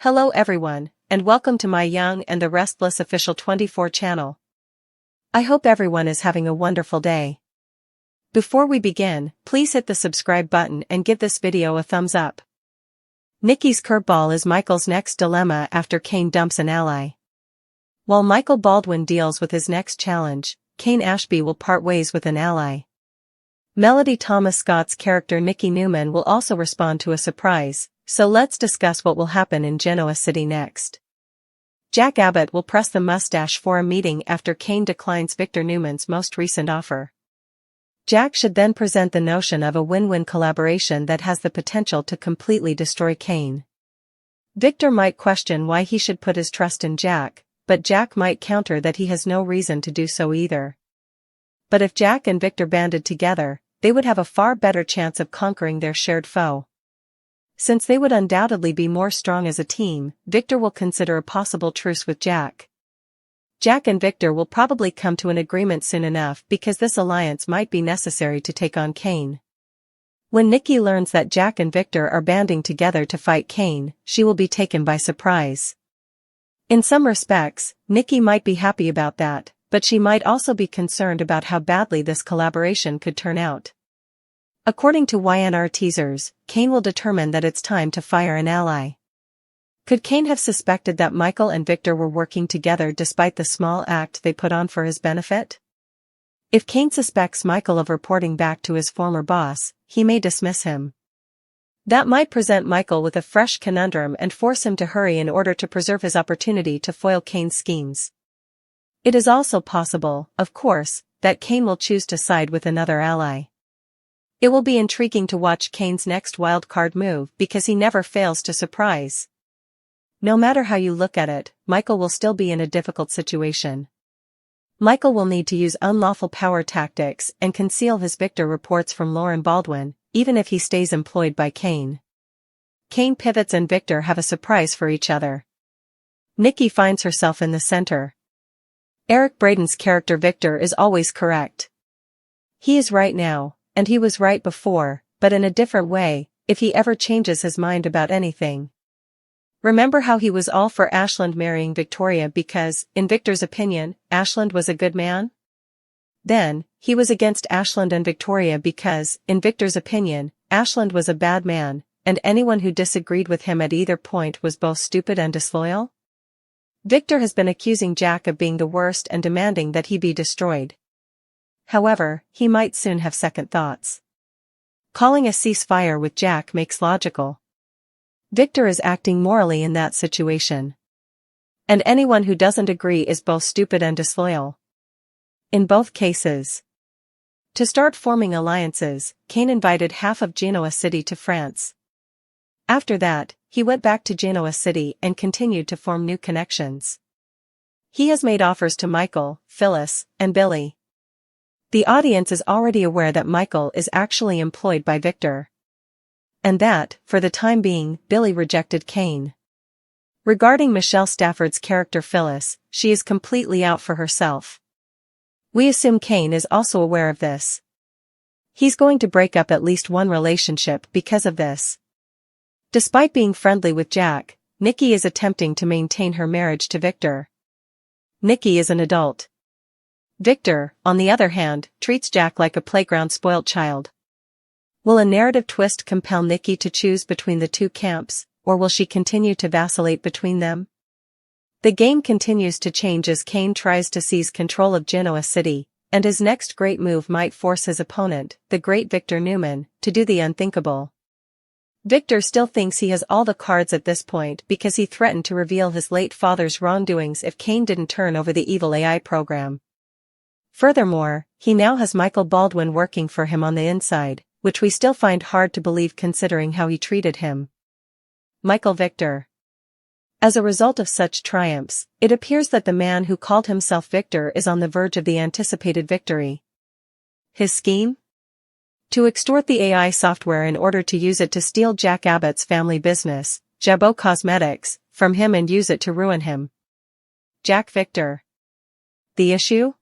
Hello everyone, and welcome to my Young and the Restless official 24 channel. I hope everyone is having a wonderful day. Before we begin, please hit the subscribe button and give this video a thumbs up. Nikki's curveball is Michael's next dilemma after Kane dumps an ally. While Michael Baldwin deals with his next challenge, Kane Ashby will part ways with an ally. Melody Thomas Scott's character Nikki Newman will also respond to a surprise, so let's discuss what will happen in Genoa City next. Jack Abbott will press the mustache for a meeting after Kane declines Victor Newman's most recent offer. Jack should then present the notion of a win-win collaboration that has the potential to completely destroy Kane. Victor might question why he should put his trust in Jack, but Jack might counter that he has no reason to do so either. But if Jack and Victor banded together, they would have a far better chance of conquering their shared foe. Since they would undoubtedly be more strong as a team, Victor will consider a possible truce with Jack. Jack and Victor will probably come to an agreement soon enough because this alliance might be necessary to take on Kane. When Nikki learns that Jack and Victor are banding together to fight Kane, she will be taken by surprise. In some respects, Nikki might be happy about that, but she might also be concerned about how badly this collaboration could turn out. According to YNR teasers, Kane will determine that it's time to fire an ally. Could Kane have suspected that Michael and Victor were working together despite the small act they put on for his benefit? If Kane suspects Michael of reporting back to his former boss, he may dismiss him. That might present Michael with a fresh conundrum and force him to hurry in order to preserve his opportunity to foil Kane's schemes. It is also possible, of course, that Kane will choose to side with another ally. It will be intriguing to watch Kane's next wildcard move because he never fails to surprise. No matter how you look at it, Michael will still be in a difficult situation. Michael will need to use unlawful power tactics and conceal his Victor reports from Lauren Baldwin, even if he stays employed by Kane. Kane pivots and Victor have a surprise for each other. Nikki finds herself in the center. Eric Braden's character Victor is always correct. He is right now, and he was right before, but in a different way, if he ever changes his mind about anything. Remember how he was all for Ashland marrying Victoria because, in Victor's opinion, Ashland was a good man? Then, he was against Ashland and Victoria because, in Victor's opinion, Ashland was a bad man, and anyone who disagreed with him at either point was both stupid and disloyal? Victor has been accusing Jack of being the worst and demanding that he be destroyed. However, he might soon have second thoughts. Calling a ceasefire with Jack makes logical. Victor is acting morally in that situation. And anyone who doesn't agree is both stupid and disloyal. In both cases. To start forming alliances, Kane invited half of Genoa City to France. After that, he went back to Genoa City and continued to form new connections. He has made offers to Michael, Phyllis, and Billy. The audience is already aware that Michael is actually employed by Victor. And that, for the time being, Billy rejected Kane. Regarding Michelle Stafford's character Phyllis, she is completely out for herself. We assume Kane is also aware of this. He's going to break up at least one relationship because of this. Despite being friendly with Jack, Nikki is attempting to maintain her marriage to Victor. Nikki is an adult. Victor, on the other hand, treats Jack like a playground spoilt child. Will a narrative twist compel Nikki to choose between the two camps, or will she continue to vacillate between them? The game continues to change as Kane tries to seize control of Genoa City, and his next great move might force his opponent, the great Victor Newman, to do the unthinkable. Victor still thinks he has all the cards at this point because he threatened to reveal his late father's wrongdoings if Kane didn't turn over the evil AI program. Furthermore, he now has Michael Baldwin working for him on the inside, which we still find hard to believe considering how he treated him. Michael Victor. As a result of such triumphs, it appears that the man who called himself Victor is on the verge of the anticipated victory. His scheme? To extort the AI software in order to use it to steal Jack Abbott's family business, Jabot Cosmetics, from him and use it to ruin him. Jack Victor. The issue?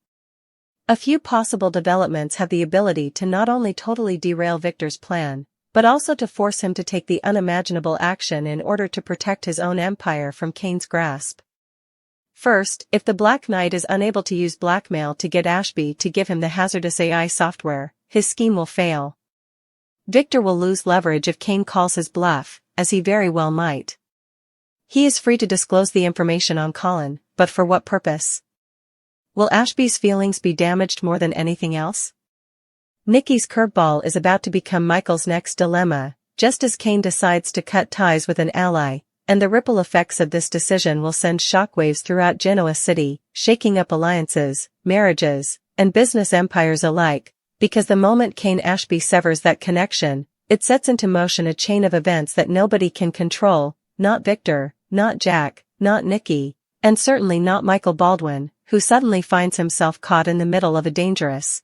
A few possible developments have the ability to not only totally derail Victor's plan, but also to force him to take the unimaginable action in order to protect his own empire from Kane's grasp. First, if the Black Knight is unable to use blackmail to get Ashby to give him the hazardous AI software, his scheme will fail. Victor will lose leverage if Kane calls his bluff, as he very well might. He is free to disclose the information on Colin, but for what purpose? Will Ashby's feelings be damaged more than anything else? Nikki's curveball is about to become Michael's next dilemma, just as Kane decides to cut ties with an ally, and the ripple effects of this decision will send shockwaves throughout Genoa City, shaking up alliances, marriages, and business empires alike, because the moment Kane-Ashby severs that connection, it sets into motion a chain of events that nobody can control, not Victor, not Jack, not Nikki, and certainly not Michael Baldwin, who suddenly finds himself caught in the middle of a dangerous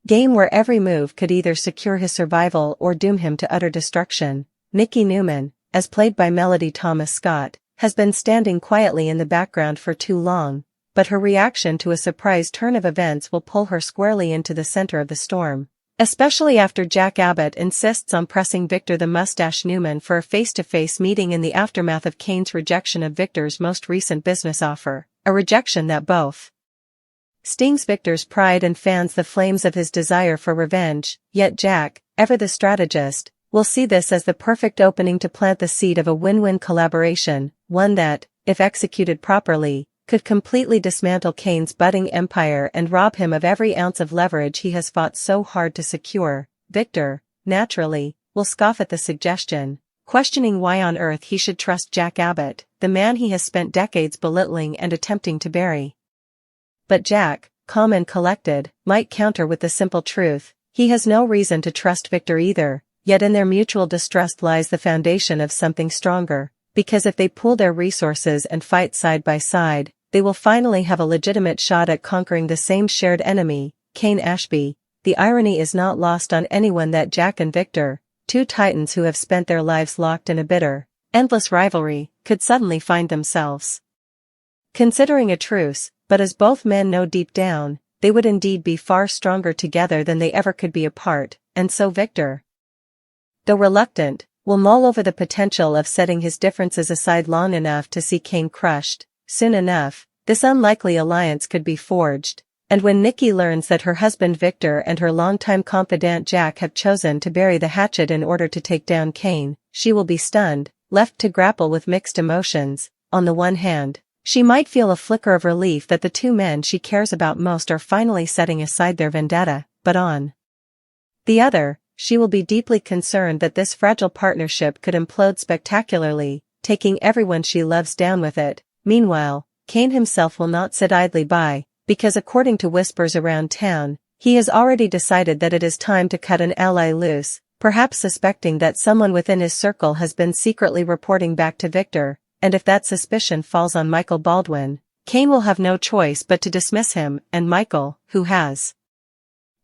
game where every move could either secure his survival or doom him to utter destruction. Nikki Newman, as played by Melody Thomas Scott, has been standing quietly in the background for too long, but her reaction to a surprise turn of events will pull her squarely into the center of the storm, especially after Jack Abbott insists on pressing Victor the Mustache Newman for a face-to-face meeting in the aftermath of Kane's rejection of Victor's most recent business offer, a rejection that both stings Victor's pride and fans the flames of his desire for revenge, yet Jack, ever the strategist, will see this as the perfect opening to plant the seed of a win-win collaboration, one that, if executed properly, could completely dismantle Kane's budding empire and rob him of every ounce of leverage he has fought so hard to secure. Victor, naturally, will scoff at the suggestion, questioning why on earth he should trust Jack Abbott, the man he has spent decades belittling and attempting to bury. But Jack, calm and collected, might counter with the simple truth, he has no reason to trust Victor either, yet in their mutual distrust lies the foundation of something stronger, because if they pool their resources and fight side by side, they will finally have a legitimate shot at conquering the same shared enemy, Kane-Ashby. The irony is not lost on anyone that Jack and Victor, two titans who have spent their lives locked in a bitter, endless rivalry, could suddenly find themselves considering a truce, but as both men know deep down, they would indeed be far stronger together than they ever could be apart, and so Victor, though reluctant, will mull over the potential of setting his differences aside long enough to see Kane crushed. Soon enough, this unlikely alliance could be forged, and when Nikki learns that her husband Victor and her longtime confidant Jack have chosen to bury the hatchet in order to take down Kane, she will be stunned, left to grapple with mixed emotions. On the one hand, she might feel a flicker of relief that the two men she cares about most are finally setting aside their vendetta, but on the other, she will be deeply concerned that this fragile partnership could implode spectacularly, taking everyone she loves down with it. Meanwhile, Kane himself will not sit idly by, because according to whispers around town, he has already decided that it is time to cut an ally loose, perhaps suspecting that someone within his circle has been secretly reporting back to Victor, and if that suspicion falls on Michael Baldwin, Kane will have no choice but to dismiss him, and Michael, who has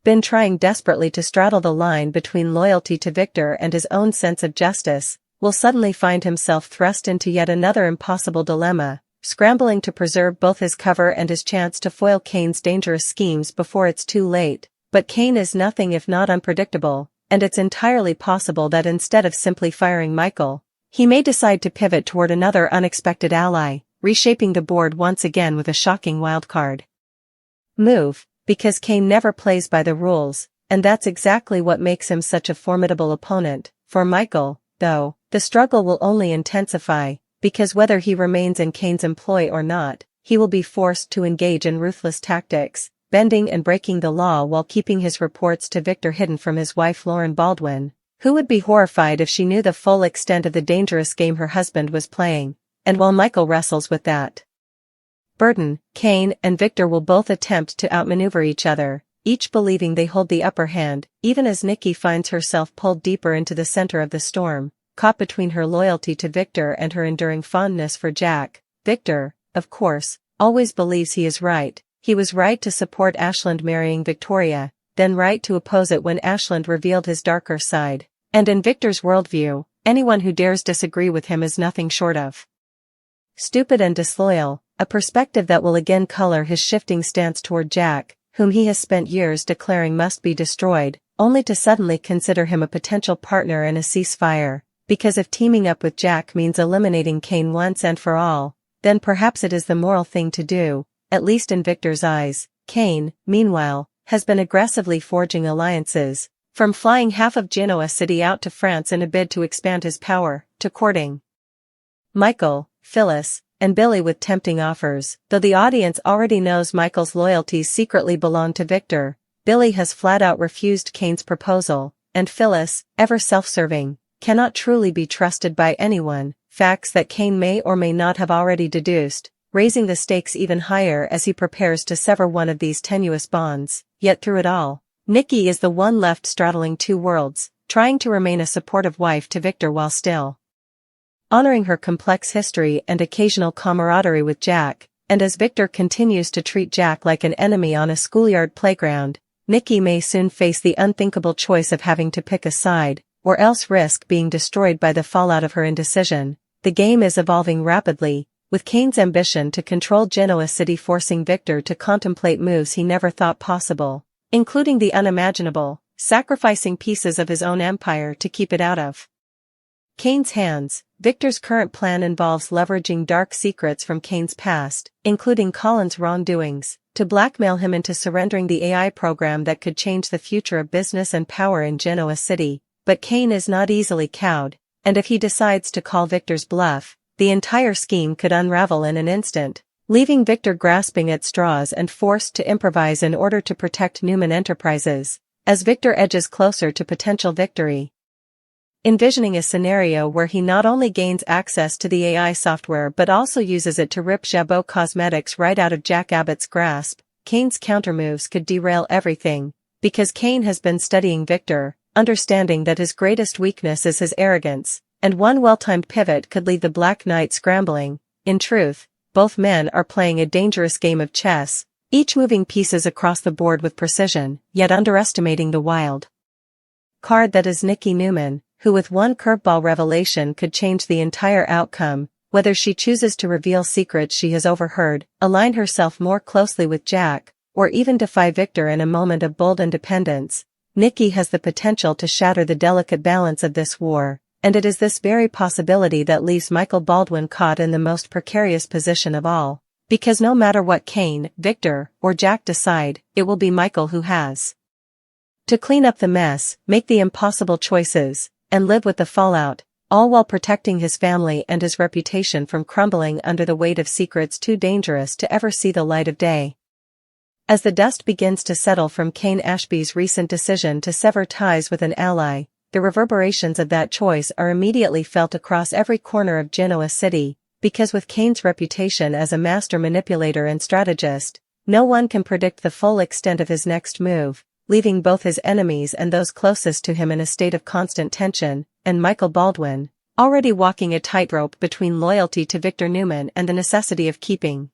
been trying desperately to straddle the line between loyalty to Victor and his own sense of justice, will suddenly find himself thrust into yet another impossible dilemma, scrambling to preserve both his cover and his chance to foil Kane's dangerous schemes before it's too late. But Kane is nothing if not unpredictable, and it's entirely possible that instead of simply firing Michael, he may decide to pivot toward another unexpected ally, reshaping the board once again with a shocking wildcard move, because Kane never plays by the rules, and that's exactly what makes him such a formidable opponent. For Michael, though, the struggle will only intensify, because whether he remains in Kane's employ or not, he will be forced to engage in ruthless tactics, bending and breaking the law while keeping his reports to Victor hidden from his wife Lauren Baldwin, who would be horrified if she knew the full extent of the dangerous game her husband was playing. And while Michael wrestles with that burden, Kane and Victor will both attempt to outmaneuver each other, each believing they hold the upper hand, even as Nikki finds herself pulled deeper into the center of the storm, caught between her loyalty to Victor and her enduring fondness for Jack. Victor, of course, always believes he is right. He was right to support Ashland marrying Victoria, then right to oppose it when Ashland revealed his darker side. And in Victor's worldview, anyone who dares disagree with him is nothing short of stupid and disloyal, a perspective that will again color his shifting stance toward Jack, whom he has spent years declaring must be destroyed. only to suddenly consider him a potential partner in a ceasefire, because if teaming up with Jack means eliminating Kane once and for all, then perhaps it is the moral thing to do, at least in Victor's eyes. Kane, meanwhile, has been aggressively forging alliances, from flying half of Genoa City out to France in a bid to expand his power, to courting Michael, Phyllis, and Billy with tempting offers. Though the audience already knows Michael's loyalties secretly belong to Victor, Billy has flat out refused Kane's proposal, and Phyllis, ever self-serving, cannot truly be trusted by anyone, facts that Kane may or may not have already deduced, raising the stakes even higher as he prepares to sever one of these tenuous bonds. Yet through it all, Nikki is the one left straddling two worlds, trying to remain a supportive wife to Victor while still honoring her complex history and occasional camaraderie with Jack. And as Victor continues to treat Jack like an enemy on a schoolyard playground, Nikki may soon face the unthinkable choice of having to pick a side, or else risk being destroyed by the fallout of her indecision. The game is evolving rapidly, with Kane's ambition to control Genoa City forcing Victor to contemplate moves he never thought possible, including the unimaginable, sacrificing pieces of his own empire to keep it out of Kane's hands. Victor's current plan involves leveraging dark secrets from Kane's past, including Colin's wrongdoings, to blackmail him into surrendering the AI program that could change the future of business and power in Genoa City. But Kane is not easily cowed, and if he decides to call Victor's bluff, the entire scheme could unravel in an instant, leaving Victor grasping at straws and forced to improvise in order to protect Newman Enterprises. As Victor edges closer to potential victory, envisioning a scenario where he not only gains access to the AI software but also uses it to rip Jabot Cosmetics right out of Jack Abbott's grasp, Kane's countermoves could derail everything, because Kane has been studying Victor, understanding that his greatest weakness is his arrogance, and one well-timed pivot could leave the Black Knight scrambling. In truth, both men are playing a dangerous game of chess, each moving pieces across the board with precision, yet underestimating the wild card that is Nikki Newman, who with one curveball revelation could change the entire outcome. Whether she chooses to reveal secrets she has overheard, align herself more closely with Jack, or even defy Victor in a moment of bold independence, Nikki has the potential to shatter the delicate balance of this war, and it is this very possibility that leaves Michael Baldwin caught in the most precarious position of all, because no matter what Kane, Victor, or Jack decide, it will be Michael who has to clean up the mess, make the impossible choices, and live with the fallout, all while protecting his family and his reputation from crumbling under the weight of secrets too dangerous to ever see the light of day. As the dust begins to settle from Kane Ashby's recent decision to sever ties with an ally, the reverberations of that choice are immediately felt across every corner of Genoa City, because with Kane's reputation as a master manipulator and strategist, no one can predict the full extent of his next move, leaving both his enemies and those closest to him in a state of constant tension. And Michael Baldwin, already walking a tightrope between loyalty to Victor Newman and the necessity of keeping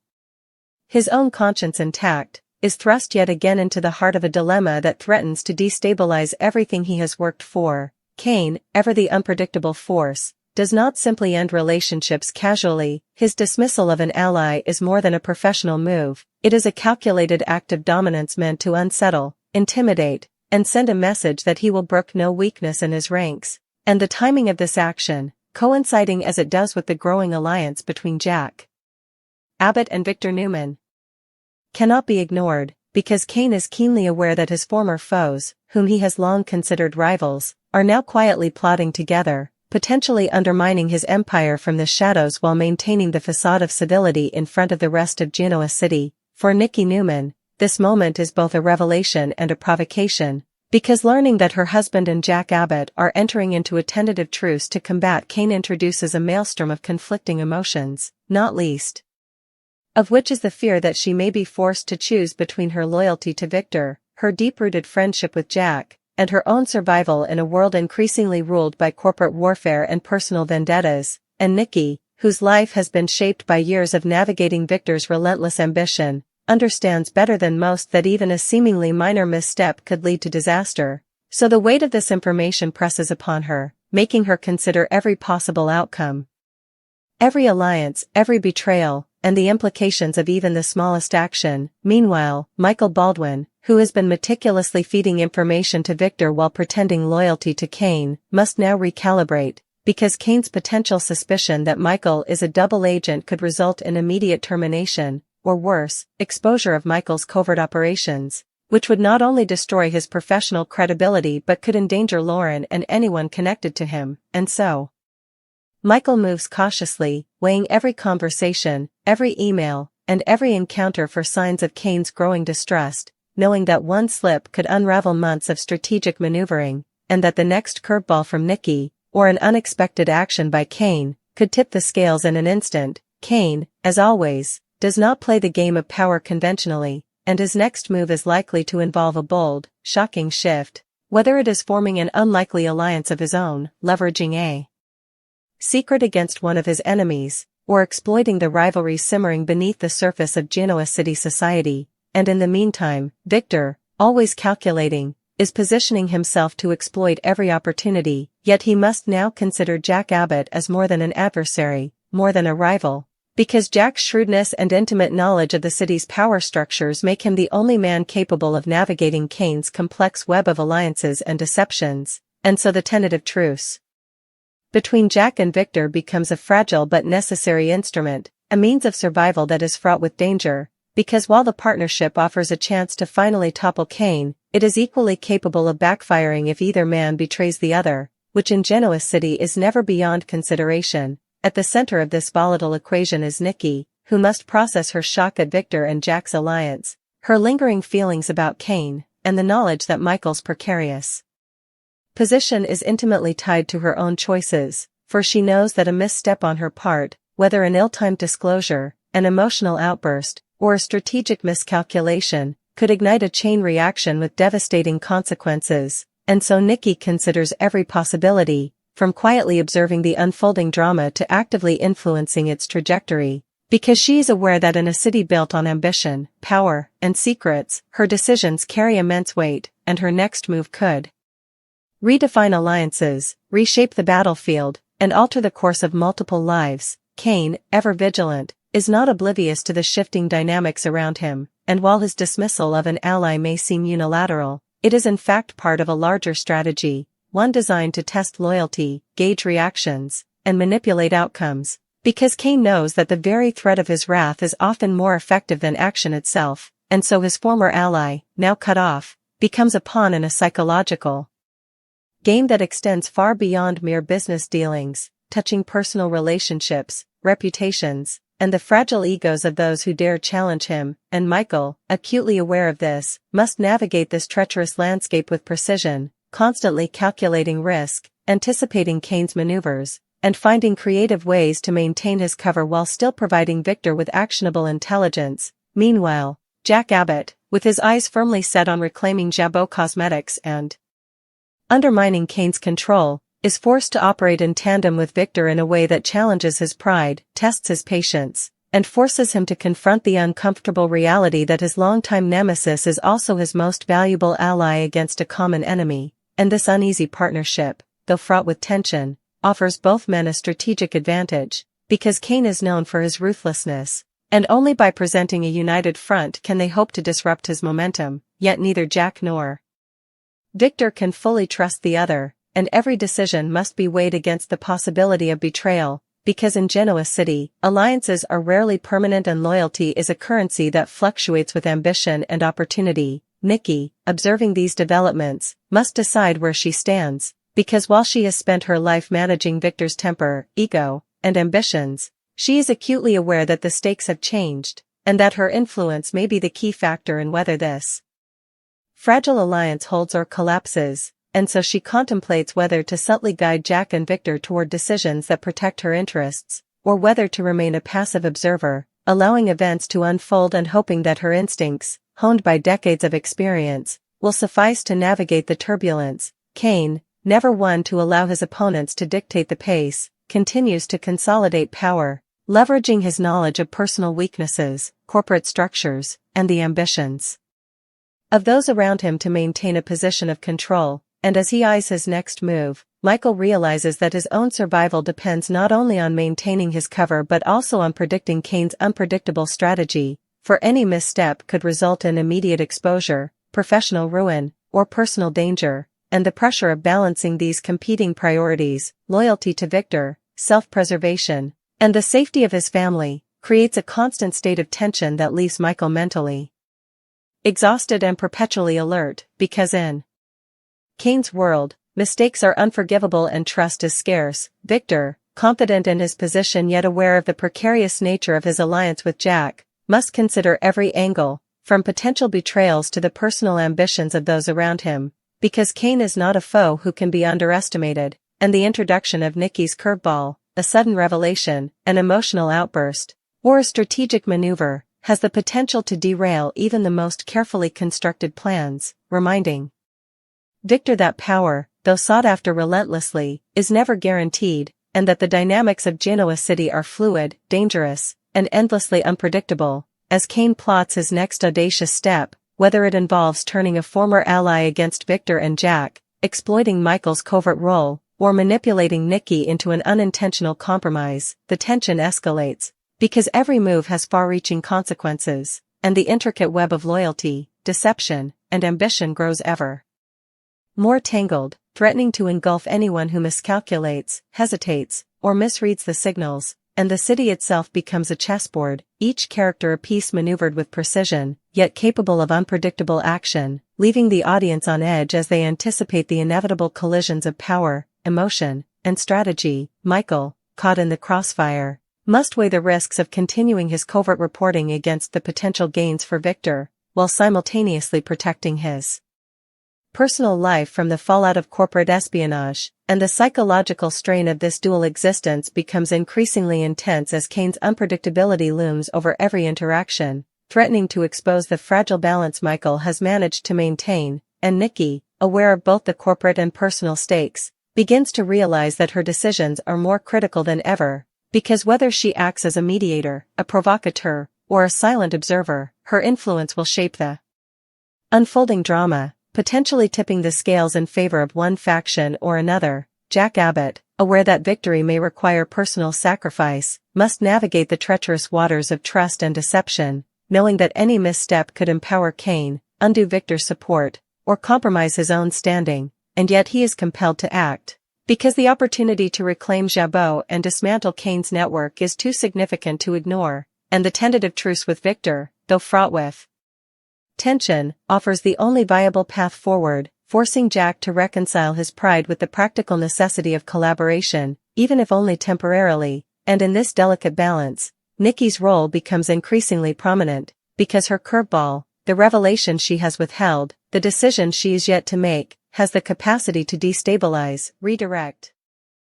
his own conscience intact, is thrust yet again into the heart of a dilemma that threatens to destabilize everything he has worked for. Kane, ever the unpredictable force, does not simply end relationships casually. His dismissal of an ally is more than a professional move, it is a calculated act of dominance meant to unsettle, intimidate, and send a message that he will brook no weakness in his ranks. And the timing of this action, coinciding as it does with the growing alliance between Jack Abbott and Victor Newman, cannot be ignored, because Kane is keenly aware that his former foes, whom he has long considered rivals, are now quietly plotting together, potentially undermining his empire from the shadows while maintaining the facade of civility in front of the rest of Genoa City. For Nikki Newman, this moment is both a revelation and a provocation, because learning that her husband and Jack Abbott are entering into a tentative truce to combat Kane introduces a maelstrom of conflicting emotions, not least of which is the fear that she may be forced to choose between her loyalty to Victor, her deep-rooted friendship with Jack, and her own survival in a world increasingly ruled by corporate warfare and personal vendettas. And Nikki, whose life has been shaped by years of navigating Victor's relentless ambition, understands better than most that even a seemingly minor misstep could lead to disaster. So the weight of this information presses upon her, making her consider every possible outcome. Every alliance, every betrayal, and the implications of even the smallest action. Meanwhile, Michael Baldwin, who has been meticulously feeding information to Victor while pretending loyalty to Kane, must now recalibrate, because Kane's potential suspicion that Michael is a double agent could result in immediate termination, or worse, exposure of Michael's covert operations, which would not only destroy his professional credibility but could endanger Lauren and anyone connected to him, and so. Michael moves cautiously, weighing every conversation, every email, and every encounter for signs of Kane's growing distrust, knowing that one slip could unravel months of strategic maneuvering, and that the next curveball from Nikki, or an unexpected action by Kane, could tip the scales in an instant. Kane, as always, does not play the game of power conventionally, and his next move is likely to involve a bold, shocking shift, whether it is forming an unlikely alliance of his own, leveraging a secret against one of his enemies, or exploiting the rivalry simmering beneath the surface of Genoa city society. And in the meantime, Victor, always calculating, is positioning himself to exploit every opportunity, yet he must now consider Jack Abbott as more than an adversary, more than a rival, because Jack's shrewdness and intimate knowledge of the city's power structures make him the only man capable of navigating Kane's complex web of alliances and deceptions, and so the tentative truce between Jack and Victor becomes a fragile but necessary instrument, a means of survival that is fraught with danger, because while the partnership offers a chance to finally topple Kane, it is equally capable of backfiring if either man betrays the other, which in Genoa City is never beyond consideration. At the center of this volatile equation is Nikki, who must process her shock at Victor and Jack's alliance, her lingering feelings about Kane, and the knowledge that Michael's precarious position is intimately tied to her own choices, for she knows that a misstep on her part, whether an ill-timed disclosure, an emotional outburst, or a strategic miscalculation, could ignite a chain reaction with devastating consequences, and so Nikki considers every possibility, from quietly observing the unfolding drama to actively influencing its trajectory, because she is aware that in a city built on ambition, power, and secrets, her decisions carry immense weight, and her next move could redefine alliances, reshape the battlefield, and alter the course of multiple lives. Kane, ever vigilant, is not oblivious to the shifting dynamics around him, and while his dismissal of an ally may seem unilateral, it is in fact part of a larger strategy, one designed to test loyalty, gauge reactions, and manipulate outcomes, because Kane knows that the very threat of his wrath is often more effective than action itself, and so his former ally, now cut off, becomes a pawn in a psychological game that extends far beyond mere business dealings, touching personal relationships, reputations, and the fragile egos of those who dare challenge him. And Michael, acutely aware of this, must navigate this treacherous landscape with precision, constantly calculating risk, anticipating Kane's maneuvers, and finding creative ways to maintain his cover while still providing Victor with actionable intelligence. Meanwhile, Jack Abbott, with his eyes firmly set on reclaiming Jabot Cosmetics and undermining Kane's control, is forced to operate in tandem with Victor in a way that challenges his pride, tests his patience, and forces him to confront the uncomfortable reality that his longtime nemesis is also his most valuable ally against a common enemy. And this uneasy partnership, though fraught with tension, offers both men a strategic advantage, because Kane is known for his ruthlessness, and only by presenting a united front can they hope to disrupt his momentum. Yet neither Jack nor Victor can fully trust the other, and every decision must be weighed against the possibility of betrayal, because in Genoa City, alliances are rarely permanent and loyalty is a currency that fluctuates with ambition and opportunity. Nikki, observing these developments, must decide where she stands, because while she has spent her life managing Victor's temper, ego, and ambitions, she is acutely aware that the stakes have changed, and that her influence may be the key factor in whether this fragile alliance holds or collapses, and so she contemplates whether to subtly guide Jack and Victor toward decisions that protect her interests, or whether to remain a passive observer, allowing events to unfold and hoping that her instincts, honed by decades of experience, will suffice to navigate the turbulence. Kane, never one to allow his opponents to dictate the pace, continues to consolidate power, leveraging his knowledge of personal weaknesses, corporate structures, and the ambitions of those around him to maintain a position of control. and as he eyes his next move, Michael realizes that his own survival depends not only on maintaining his cover but also on predicting Kane's unpredictable strategy, for any misstep could result in immediate exposure, professional ruin, or personal danger, and the pressure of balancing these competing priorities, loyalty to Victor, self-preservation, and the safety of his family, creates a constant state of tension that leaves Michael mentally exhausted and perpetually alert, because in Kane's world, mistakes are unforgivable and trust is scarce. Victor, confident in his position yet aware of the precarious nature of his alliance with Jack, must consider every angle, from potential betrayals to the personal ambitions of those around him, because Kane is not a foe who can be underestimated, and the introduction of Nikki's curveball, a sudden revelation, an emotional outburst, or a strategic maneuver, has the potential to derail even the most carefully constructed plans, reminding Victor that power, though sought after relentlessly, is never guaranteed, and that the dynamics of Genoa City are fluid, dangerous, and endlessly unpredictable, as Kane plots his next audacious step, whether it involves turning a former ally against Victor and Jack, exploiting Michael's covert role, or manipulating Nikki into an unintentional compromise. The tension escalates, because every move has far-reaching consequences, and the intricate web of loyalty, deception, and ambition grows ever more tangled, threatening to engulf anyone who miscalculates, hesitates, or misreads the signals, and the city itself becomes a chessboard, each character a piece maneuvered with precision, yet capable of unpredictable action, leaving the audience on edge as they anticipate the inevitable collisions of power, emotion, and strategy. Michael, caught in the crossfire, must weigh the risks of continuing his covert reporting against the potential gains for Victor, while simultaneously protecting his personal life from the fallout of corporate espionage, and the psychological strain of this dual existence becomes increasingly intense as Kane's unpredictability looms over every interaction, threatening to expose the fragile balance Michael has managed to maintain, and Nikki, aware of both the corporate and personal stakes, begins to realize that her decisions are more critical than ever, because whether she acts as a mediator, a provocateur, or a silent observer, her influence will shape the unfolding drama, potentially tipping the scales in favor of one faction or another. Jack Abbott, aware that victory may require personal sacrifice, must navigate the treacherous waters of trust and deception, knowing that any misstep could empower Kane, undo Victor's support, or compromise his own standing, and yet he is compelled to act, because the opportunity to reclaim Jabot and dismantle Kane's network is too significant to ignore, and the tentative truce with Victor, though fraught with tension, offers the only viable path forward, forcing Jack to reconcile his pride with the practical necessity of collaboration, even if only temporarily, and in this delicate balance, Nikki's role becomes increasingly prominent, because her curveball, the revelation she has withheld, the decision she is yet to make, has the capacity to destabilize, redirect,